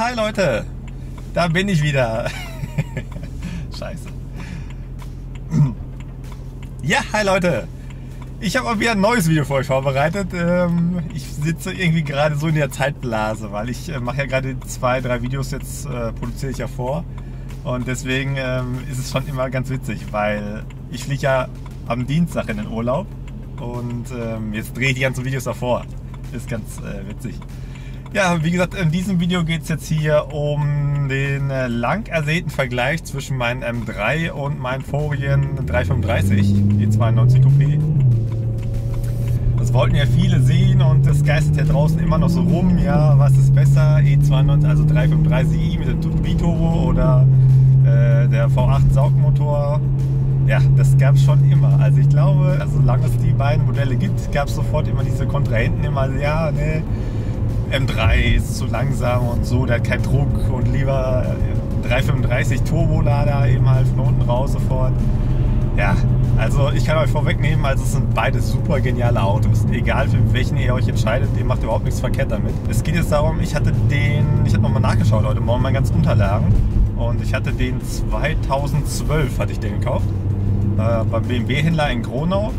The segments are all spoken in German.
hi Leute, da bin ich wieder. Scheiße. Ja, hi Leute. Ich habe mal wieder ein neues Video für euch vorbereitet. Ich sitze irgendwie gerade so in der Zeitblase, weil ich mache ja gerade 2, 3 Videos jetzt, produziere ich ja vor. Und deswegen ist es schon immer ganz witzig, weil ich fliege ja am Dienstag in den Urlaub und jetzt drehe ich die ganzen Videos davor. Ist ganz witzig. Ja, wie gesagt, in diesem Video geht es jetzt hier um den lang ersehnten Vergleich zwischen meinem M3 und meinem vorigen 335 E92 Coupé. Das wollten ja viele sehen und das geistert ja draußen immer noch so rum. Ja, was ist besser? E92, also 335i mit dem Biturbo oder der V8 Saugmotor? Ja, das gab es schon immer. Also ich glaube, solange es die beiden Modelle gibt, gab es sofort immer diese Kontrahenten immer, ja, ne, M3 ist zu langsam und so, der hat keinen Druck und lieber 335 Turbolader eben halt von unten raus sofort. Ja, also ich kann euch vorwegnehmen, also es sind beide super geniale Autos. Egal für welchen ihr euch entscheidet, ihr macht überhaupt nichts verkehrt damit. Es geht jetzt darum, ich hatte nochmal nachgeschaut heute Morgen meine ganzen Unterlagen und ich hatte den 2012 hatte ich den gekauft, beim BMW-Händler in Gronau.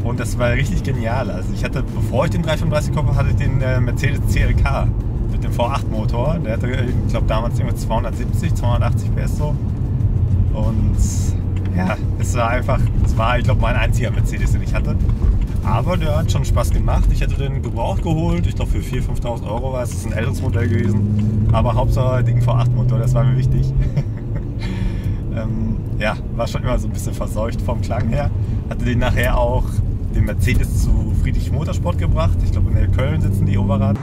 Und das war richtig genial. Also ich hatte, bevor ich den 335 gekauft habe, hatte ich den Mercedes CLK mit dem V8-Motor. Der hatte, ich glaube, damals irgendwie 270, 280 PS so. Und ja, es war, ich glaube, mein einziger Mercedes, den ich hatte. Aber der hat schon Spaß gemacht. Ich hatte den gebraucht geholt. Ich glaube, für 4.000, 5.000 Euro war es. Das ist ein älteres Modell gewesen. Aber Hauptsache Ding V8-Motor, das war mir wichtig. Ja, war schon immer so ein bisschen verseucht vom Klang her. Hatte den nachher auch den Mercedes zu Friedrich Motorsport gebracht. Ich glaube, in der Köln sitzen die Oberrad.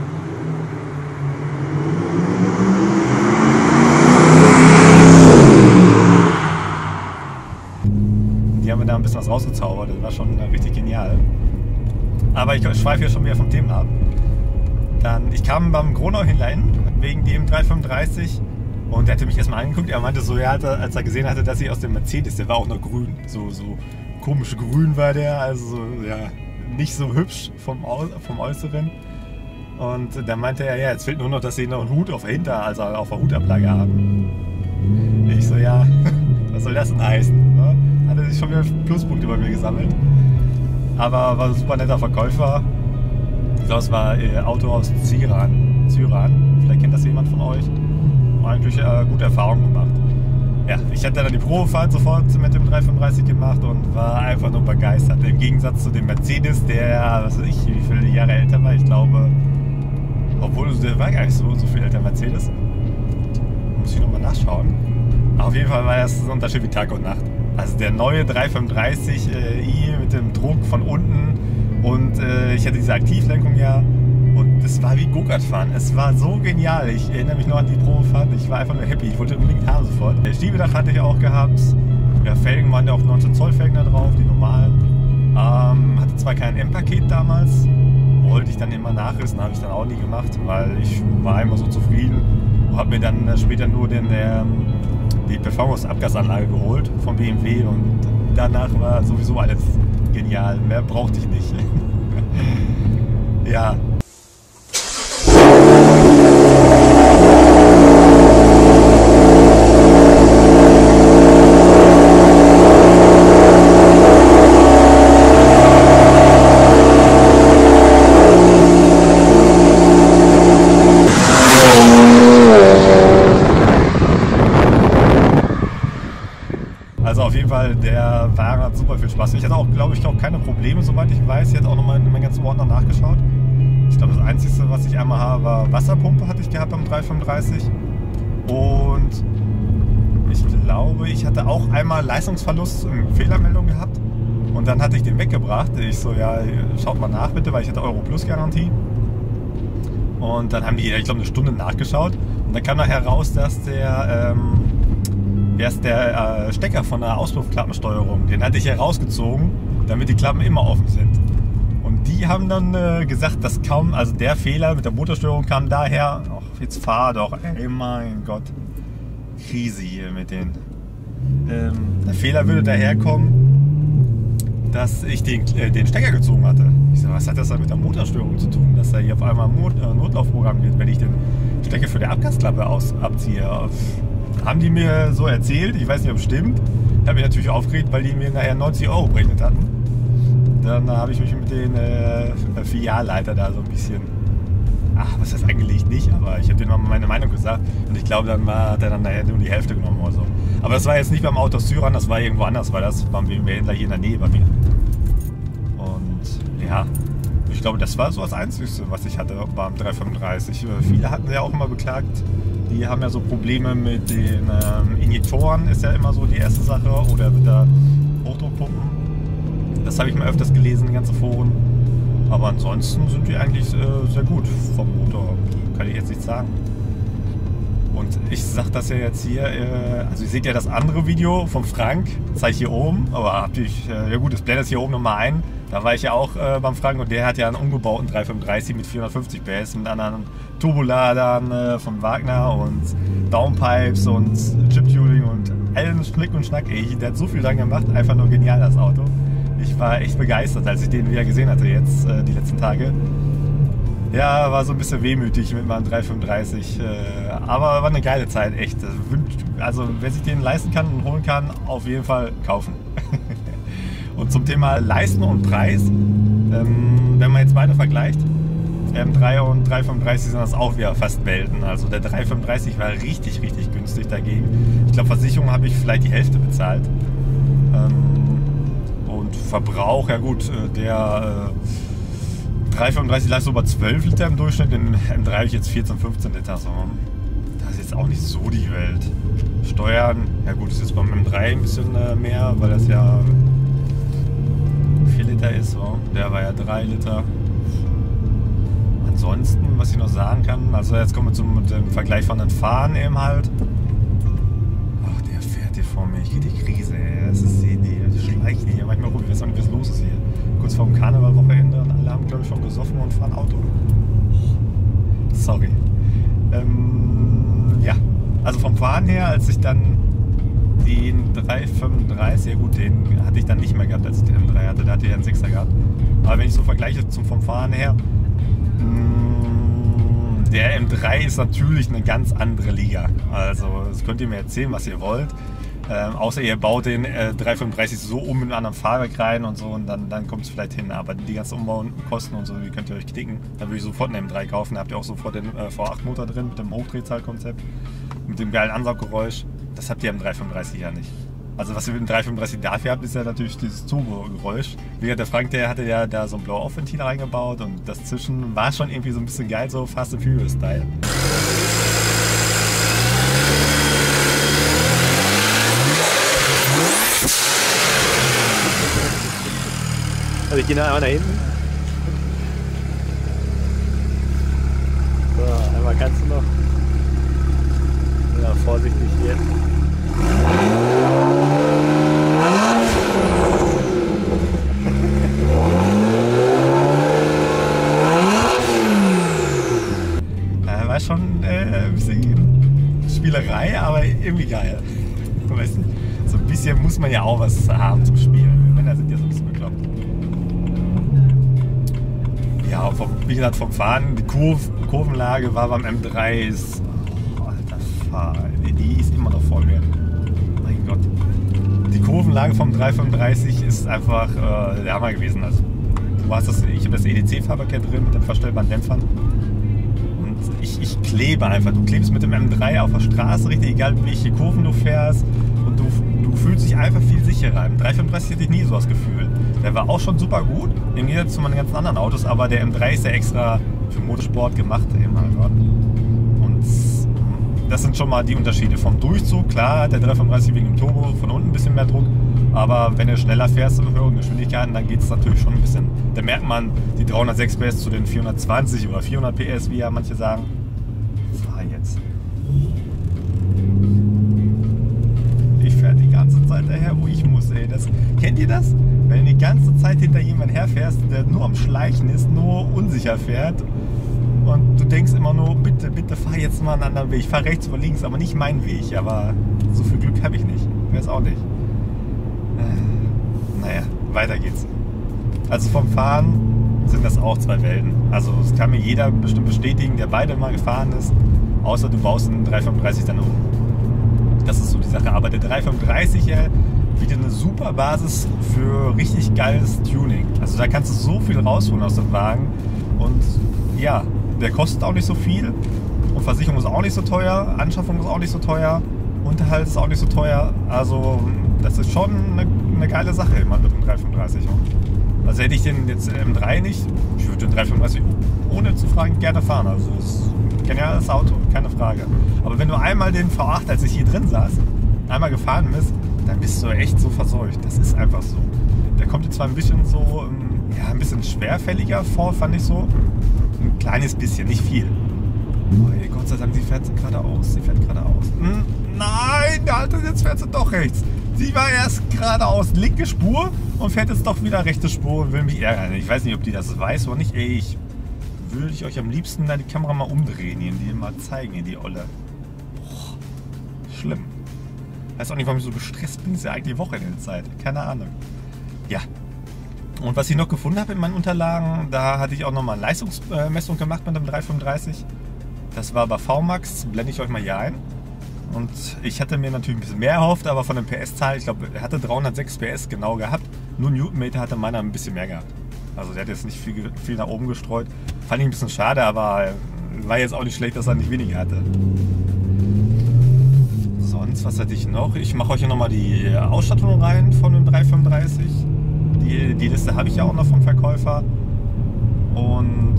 Die haben mir da ein bisschen was rausgezaubert. Das war schon richtig genial. Aber ich schweife hier schon wieder vom Thema ab. Ich kam beim Gronau-Händler hin, wegen dem 335. Und der hatte mich erstmal angeguckt. Er meinte so, ja, als er gesehen hatte, dass ich aus dem Mercedes, der war auch noch grün. So komisch grün war der, also ja, nicht so hübsch vom Äußeren. Und dann meinte er, ja, jetzt fehlt nur noch, dass sie noch einen Hut auf der Hutablage haben. Ich so, ja, was soll das denn heißen? Ne? Hat er sich schon wieder Pluspunkte bei mir gesammelt. Aber war ein super netter Verkäufer. Ich glaube, es war Auto aus Zyran. Vielleicht kennt das jemand von euch. Eigentlich gute Erfahrungen gemacht. Ja, ich hatte dann die Probefahrt sofort mit dem 335 gemacht und war einfach nur begeistert. Im Gegensatz zu dem Mercedes, der, was weiß ich, wie viele Jahre älter war. Ich glaube, obwohl der war gar nicht so viel älter, Mercedes. Muss ich nochmal nachschauen. Aber auf jeden Fall war das ein Unterschied wie Tag und Nacht. Also der neue 335i mit dem Druck von unten und ich hatte diese Aktivlenkung ja. Und es war wie Go-Kart fahren. Es war so genial. Ich erinnere mich noch an die Probefahrt. Ich war einfach nur happy. Ich wollte unbedingt haben sofort. Der Schiebedach hatte ich auch gehabt. Ja, Felgen waren ja auch 19 Zoll Felgen da drauf, die normalen. Hatte zwar kein M-Paket damals. Wollte ich dann immer nachrüsten, habe ich dann auch nie gemacht, weil ich war immer so zufrieden. Und habe mir dann später nur die Performance-Abgasanlage geholt vom BMW. Und danach war sowieso alles genial. Mehr brauchte ich nicht. Ja. Also auf jeden Fall, der Wagen hat super viel Spaß. Ich hatte auch, glaube ich, auch keine Probleme, soweit ich weiß. Ich hatte auch nochmal in meinen ganzen Ordner nachgeschaut. Ich glaube, das Einzige, was ich einmal habe, war Wasserpumpe hatte ich gehabt beim 335. Und ich glaube, ich hatte auch einmal Leistungsverlust, Fehlermeldung gehabt. Und dann hatte ich den weggebracht. Ich so, ja, schaut mal nach bitte, weil ich hatte Euro Plus Garantie. Und dann haben die, ich glaube, eine Stunde nachgeschaut. Und dann kam nachher raus, dass der Stecker von der Auspuffklappensteuerung, den hatte ich herausgezogen, damit die Klappen immer offen sind. Und die haben dann gesagt, dass also der Fehler mit der Motorsteuerung kam daher, ach, jetzt fahr doch, ey mein Gott, Krise hier mit den. Der Fehler würde daherkommen, dass ich den Stecker gezogen hatte. Ich so, was hat das dann mit der Motorstörung zu tun, dass da hier auf einmal ein Notlaufprogramm geht, wenn ich den Stecker für die Abgasklappe abziehe? Haben die mir so erzählt, ich weiß nicht, ob es stimmt. Ich habe mich natürlich aufgeregt, weil die mir nachher 90 € berechnet hatten. Dann habe ich mich mit den Filialleiter da so ein bisschen, was heißt angelegt nicht, aber ich habe denen mal meine Meinung gesagt und ich glaube, dann hat er dann nachher nur die Hälfte genommen oder so. Aber das war jetzt nicht beim Autos Syran, das war irgendwo anders, weil das beim BMW-Händler hier in der Nähe bei mir. Und ja, ich glaube, das war so das Einzige, was ich hatte beim 335. Viele hatten ja auch immer beklagt, die haben ja so Probleme mit den Injektoren, ist ja immer so die erste Sache, oder mit der Hochdruckpumpen. Das habe ich mal öfters gelesen in ganzen Foren. Aber ansonsten sind die eigentlich sehr gut vom Motor, kann ich jetzt nicht sagen. Und ich sage das ja jetzt hier, also ihr seht ja das andere Video von Frank, zeige ich hier oben, aber ja gut, das blendet hier oben nochmal ein. Da war ich ja auch beim Frank und der hat ja einen umgebauten 335 mit 450 PS mit anderen Turboladern von Wagner und Downpipes und Chip-Tuning und allen Schnick und Schnack. Der hat so viel dran gemacht, einfach nur genial das Auto. Ich war echt begeistert, als ich den wieder gesehen hatte jetzt, die letzten Tage. Ja, war so ein bisschen wehmütig mit meinem 335, aber war eine geile Zeit, echt. Also wer sich den leisten kann und holen kann, auf jeden Fall kaufen. Und zum Thema Leisten und Preis, wenn man jetzt beide vergleicht, M3 und 335 sind das auch wieder fast Welten. Also der 335 war richtig, richtig günstig dagegen. Ich glaube, Versicherung habe ich vielleicht die Hälfte bezahlt. Und Verbrauch, ja gut, der 335 leistet über 12 Liter im Durchschnitt, den M3 habe ich jetzt 14, 15 Liter. So. Das ist jetzt auch nicht so die Welt. Steuern, ja gut, ist jetzt beim M3 ein bisschen mehr, weil das ja 4 Liter ist. So. Der war ja 3 Liter. Ansonsten, was ich noch sagen kann, also jetzt kommen wir zum Vergleich von den Fahren eben halt. Ach, der fährt hier vor mir, ich kriege die Krise, ey. Das ist die schleicht hier. Manchmal rum, ich weiß auch nicht, was los ist hier. Kurz vor dem Karnevalwochenende und alle haben, glaube ich, schon gesoffen und fahren Auto. Sorry. Ja, also vom Fahren her, als ich dann den 335, ja gut, den hatte ich dann nicht mehr gehabt, als ich den M3 hatte, da hatte ich ja einen 6er gehabt. Aber wenn ich so vergleiche vom Fahren her, der M3 ist natürlich eine ganz andere Liga. Also das könnt ihr mir erzählen, was ihr wollt. Außer ihr baut den 335 so um in einen anderen Fahrwerk rein und so und dann kommt es vielleicht hin. Aber die ganzen Umbaukosten und so, die könnt ihr euch knicken. Da würde ich sofort einen M3 kaufen. Da habt ihr auch sofort den V8-Motor drin mit dem Hochdrehzahlkonzept, mit dem geilen Ansauggeräusch. Das habt ihr im 335 ja nicht. Also was ihr mit dem 335 dafür habt, ist ja natürlich dieses Turbo-Geräusch. Wie gesagt, der Frank, der hatte ja da so ein Blow-Off-Ventil reingebaut und das Zwischen war schon irgendwie so ein bisschen geil, so Fast and Furious-Style. Also ich gehe einmal nach hinten. So, einmal kannst du noch. Ja, vorsichtig hier. War schon ein bisschen Spielerei, aber irgendwie geil. Weißt du, so ein bisschen muss man ja auch was haben zum Spielen. Die Männer sind ja so ein bisschen bekloppt. Ja, wie gesagt, vom Fahren, die Kurvenlage war beim M3 ist. Oh, alter, die ist immer noch vor mir. Mein Gott. Die Kurvenlage vom 335 ist einfach der Hammer gewesen. Also, ich habe das EDC-Fahrwerk drin mit den verstellbaren Dämpfern. Und ich klebe einfach. Du klebst mit dem M3 auf der Straße richtig, egal welche Kurven du fährst. Und du fühlst dich einfach viel sicherer. Im 335 hatte ich nie so das Gefühl. Der war auch schon super gut, im Gegensatz zu meinen ganzen anderen Autos, aber der M3 ist ja extra für Motorsport gemacht. Und das sind schon mal die Unterschiede. Vom Durchzug, klar hat der 335 wegen dem Turbo von unten ein bisschen mehr Druck, aber wenn du schneller fährst in höheren Geschwindigkeiten, dann geht es natürlich schon ein bisschen. Da merkt man die 306 PS zu den 420 oder 400 PS, wie ja manche sagen. Fahr jetzt. Ich fähre die ganze Zeit daher, wo ich muss, ey. Kennt ihr das? Wenn du die ganze Zeit hinter jemandem herfährst, der nur am Schleichen ist, nur unsicher fährt und du denkst immer nur, bitte, bitte fahr jetzt mal einen anderen Weg. Ich fahre rechts oder links, aber nicht meinen Weg. Aber so viel Glück habe ich nicht. Ich weiß auch nicht. Naja. weiter geht's. Also vom Fahren sind das auch zwei Welten. Also das kann mir jeder bestimmt bestätigen, der beide mal gefahren ist, außer du baust einen 335 dann um. Das ist so die Sache. Aber der 335er bietet eine super Basis für richtig geiles Tuning. Also da kannst du so viel rausholen aus dem Wagen. Und ja, der kostet auch nicht so viel. Und Versicherung ist auch nicht so teuer. Anschaffung ist auch nicht so teuer. Unterhalt ist auch nicht so teuer. Also das ist schon eine geile Sache immer mit dem 335. Also hätte ich den jetzt M3 nicht, ich würde den 335 ohne zu fragen gerne fahren. Also es ist ein geniales Auto, keine Frage. Aber wenn du einmal den V8, als ich hier drin saß, einmal gefahren bist, dann bist du echt so verseucht. Das ist einfach so. Der kommt jetzt zwar ein bisschen so, ja, ein bisschen schwerfälliger vor, fand ich so. Ein kleines bisschen, nicht viel. Oh, ey, Gott sei Dank, sie fährt geradeaus. Sie fährt geradeaus. Nein, Alter, jetzt fährt sie doch rechts. Sie war erst geradeaus linke Spur und fährt jetzt doch wieder rechte Spur und will mich ärgern. Ich weiß nicht, ob die das weiß oder nicht. Ey, ich würde euch am liebsten da die Kamera mal umdrehen hier und die mal zeigen, hier die Olle. Boah, schlimm. Weiß auch nicht, warum ich so gestresst bin. Ist ja eigentlich Wochenendzeit. Keine Ahnung. Ja. Und was ich noch gefunden habe in meinen Unterlagen, da hatte ich auch nochmal eine Leistungsmessung gemacht mit dem 335. Das war bei VMAX, blende ich euch mal hier ein. Und ich hatte mir natürlich ein bisschen mehr erhofft, aber von der PS-Zahl, ich glaube, er hatte 306 PS genau gehabt. Nur Newtonmeter hatte meiner ein bisschen mehr gehabt. Also der hat jetzt nicht viel nach oben gestreut. Fand ich ein bisschen schade, aber war jetzt auch nicht schlecht, dass er nicht weniger hatte. Sonst, was hatte ich noch? Ich mache euch hier nochmal die Ausstattung rein von dem 335. Die Liste habe ich ja auch noch vom Verkäufer. Und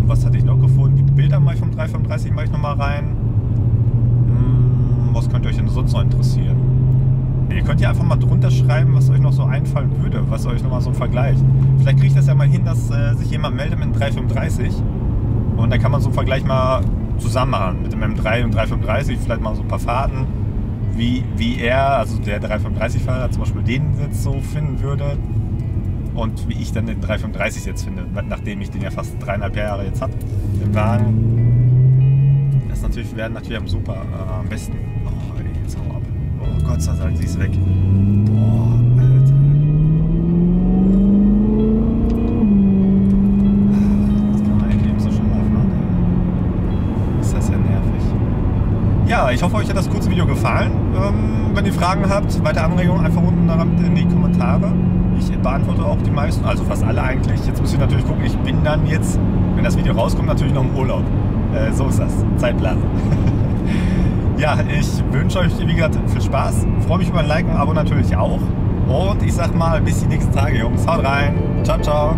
was hatte ich noch gefunden? Die Bilder mache ich vom 335 mache ich nochmal rein. Was könnte euch denn sonst noch interessieren? Ihr könnt ja einfach mal drunter schreiben, was euch noch so einfallen würde, was euch nochmal so ein Vergleich. Vielleicht kriege ich das ja mal hin, dass sich jemand meldet mit dem 335 und dann kann man so einen Vergleich mal zusammen machen mit dem M3 und 335, vielleicht mal so ein paar Fahrten, wie er, also der 335-Fahrer zum Beispiel den jetzt so finden würde und wie ich dann den 335 jetzt finde, nachdem ich den ja fast 3,5 Jahre jetzt habe, den Wagen. Das wäre natürlich am super, am besten. Oh, ey, jetzt hau ab. Oh, Gott sei Dank, sie ist weg. Boah, Alter. Das kann man eigentlich eben so schon aufmachen. Ist das ja nervig. Ja, ich hoffe, euch hat das kurze Video gefallen. Wenn ihr Fragen habt, weitere Anregungen, einfach unten in die Kommentare. Ich beantworte auch die meisten, also fast alle eigentlich. Jetzt müsst ihr natürlich gucken, ich bin dann jetzt, wenn das Video rauskommt, natürlich noch im Urlaub. So ist das, Zeitplan. Ja, ich wünsche euch, wie gesagt, viel Spaß. Freue mich über ein Like und ein Abo natürlich auch. Und ich sag mal, bis die nächsten Tage, Jungs. Haut rein. Ciao, ciao.